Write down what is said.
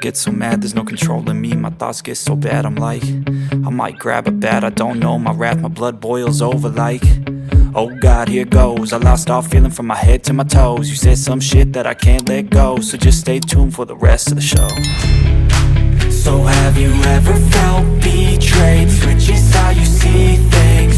get so mad, there's no controlling me. My thoughts get so bad, I'm like, I might grab a bat, I don't know. My wrath, my blood boils over like, oh God, here goes. I lost all feeling from my head to my toes. You said some shit that I can't let go, so just stay tuned for the rest of the show. So have you ever felt betrayed? Switches how you see things.